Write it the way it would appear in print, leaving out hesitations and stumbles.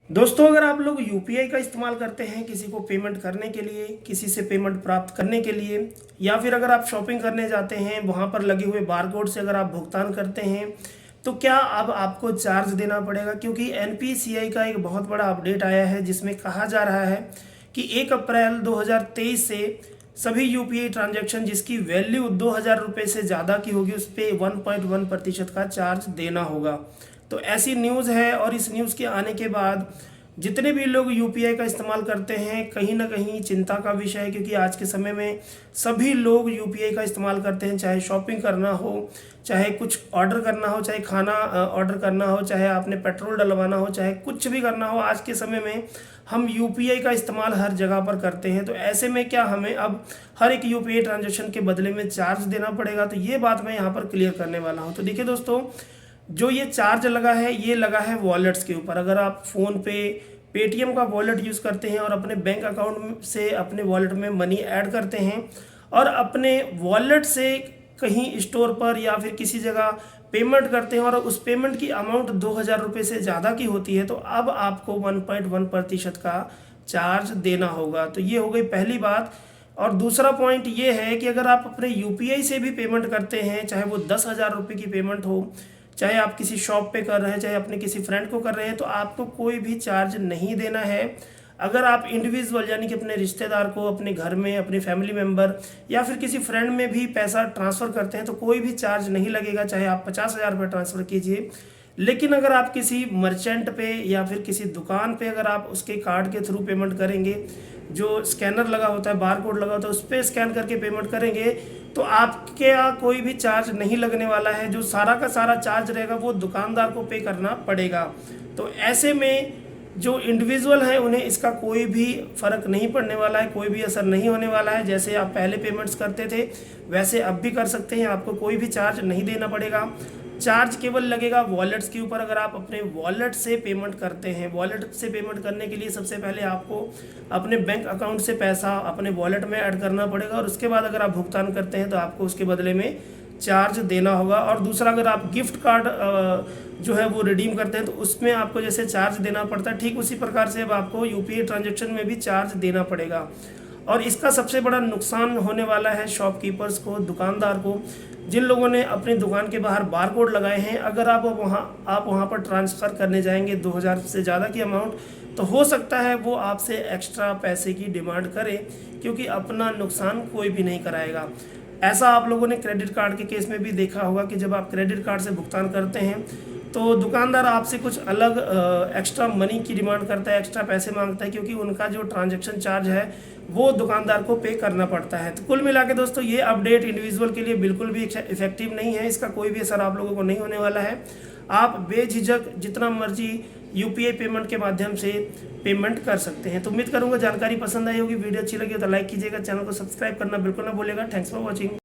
दोस्तों, अगर आप लोग यूपीआई का इस्तेमाल करते हैं किसी को पेमेंट करने के लिए, किसी से पेमेंट प्राप्त करने के लिए, या फिर अगर आप शॉपिंग करने जाते हैं वहाँ पर लगे हुए बारकोड से अगर आप भुगतान करते हैं, तो क्या अब आपको चार्ज देना पड़ेगा? क्योंकि एनपीसीआई का एक बहुत बड़ा अपडेट आया है जिसमें कहा जा रहा है कि 1 अप्रैल 2023 से सभी यूपीआई ट्रांजैक्शन जिसकी वैल्यू 2000 रुपये से ज़्यादा की होगी उस पर 1.1% का चार्ज देना होगा। तो ऐसी न्यूज़ है, और इस न्यूज़ के आने के बाद जितने भी लोग यूपीआई का इस्तेमाल करते हैं कहीं ना कहीं चिंता का विषय है, क्योंकि आज के समय में सभी लोग यूपीआई का इस्तेमाल करते हैं। चाहे शॉपिंग करना हो, चाहे कुछ ऑर्डर करना हो, चाहे खाना ऑर्डर करना हो, चाहे आपने पेट्रोल डलवाना हो, चाहे कुछ भी करना हो, आज के समय में हम यूपीआई का इस्तेमाल हर जगह पर करते हैं। तो ऐसे में क्या हमें अब हर एक यूपीआई ट्रांजेक्शन के बदले में चार्ज देना पड़ेगा? तो ये बात मैं यहाँ पर क्लियर करने वाला हूँ। तो देखिए दोस्तों, जो ये चार्ज लगा है ये लगा है वॉलेट्स के ऊपर। अगर आप फ़ोन पे, पेटीएम का वॉलेट यूज़ करते हैं और अपने बैंक अकाउंट से अपने वॉलेट में मनी ऐड करते हैं और अपने वॉलेट से कहीं स्टोर पर या फिर किसी जगह पेमेंट करते हैं और उस पेमेंट की अमाउंट 2000 रुपये से ज़्यादा की होती है, तो अब आपको 1.1% का चार्ज देना होगा। तो ये हो गई पहली बात। और दूसरा पॉइंट ये है कि अगर आप अपने यूपीआई से भी पेमेंट करते हैं, चाहे वो 10,000 रुपये की पेमेंट हो, चाहे आप किसी शॉप पे कर रहे हैं, चाहे अपने किसी फ्रेंड को कर रहे हैं, तो आपको कोई भी चार्ज नहीं देना है। अगर आप इंडिविजुअल यानी कि अपने रिश्तेदार को, अपने घर में, अपने फैमिली मेम्बर या फिर किसी फ्रेंड में भी पैसा ट्रांसफ़र करते हैं तो कोई भी चार्ज नहीं लगेगा, चाहे आप 50,000 रुपये ट्रांसफ़र कीजिए। लेकिन अगर आप किसी मर्चेंट पे या फिर किसी दुकान पे अगर आप उसके कार्ड के थ्रू पेमेंट करेंगे, जो स्कैनर लगा होता है, बार कोड लगा होता है, उस पर स्कैन करके पेमेंट करेंगे, तो आपके यहाँ कोई भी चार्ज नहीं लगने वाला है। जो सारा का सारा चार्ज रहेगा वो दुकानदार को पे करना पड़ेगा। तो ऐसे में जो इंडिविजुअल हैं उन्हें इसका कोई भी फ़र्क नहीं पड़ने वाला है, कोई भी असर नहीं होने वाला है। जैसे आप पहले पेमेंट्स करते थे वैसे अब भी कर सकते हैं, आपको कोई भी चार्ज नहीं देना पड़ेगा। चार्ज केवल लगेगा वॉलेट्स के ऊपर। अगर आप अपने वॉलेट से पेमेंट करते हैं, वॉलेट से पेमेंट करने के लिए सबसे पहले आपको अपने बैंक अकाउंट से पैसा अपने वॉलेट में ऐड करना पड़ेगा, और उसके बाद अगर आप भुगतान करते हैं तो आपको उसके बदले में चार्ज देना होगा। और दूसरा, अगर आप गिफ्ट कार्ड जो है वो रिडीम करते हैं तो उसमें आपको जैसे चार्ज देना पड़ता है, ठीक उसी प्रकार से अब आपको यूपीआई ट्रांजैक्शन में भी चार्ज देना पड़ेगा। और इसका सबसे बड़ा नुकसान होने वाला है शॉपकीपर्स को, दुकानदार को, जिन लोगों ने अपनी दुकान के बाहर बारकोड लगाए हैं। अगर आप वहाँ पर ट्रांसफ़र करने जाएंगे 2000 से ज़्यादा की अमाउंट, तो हो सकता है वो आपसे एक्स्ट्रा पैसे की डिमांड करे, क्योंकि अपना नुकसान कोई भी नहीं कराएगा। ऐसा आप लोगों ने क्रेडिट कार्ड के केस में भी देखा होगा कि जब आप क्रेडिट कार्ड से भुगतान करते हैं तो दुकानदार आपसे कुछ अलग एक्स्ट्रा मनी की डिमांड करता है, एक्स्ट्रा पैसे मांगता है, क्योंकि उनका जो ट्रांजैक्शन चार्ज है वो दुकानदार को पे करना पड़ता है। तो कुल मिला के दोस्तों, ये अपडेट इंडिविजुअल के लिए बिल्कुल भी इफेक्टिव नहीं है, इसका कोई भी असर आप लोगों को नहीं होने वाला है। आप बेझिझक जितना मर्जी यूपीआई पेमेंट के माध्यम से पेमेंट कर सकते हैं। तो उम्मीद करूंगा जानकारी पसंद आई होगी। वीडियो अच्छी लगी हो तो लाइक कीजिएगा, चैनल को सब्सक्राइब करना बिल्कुल ना भूलिएगा। Thanks for watching.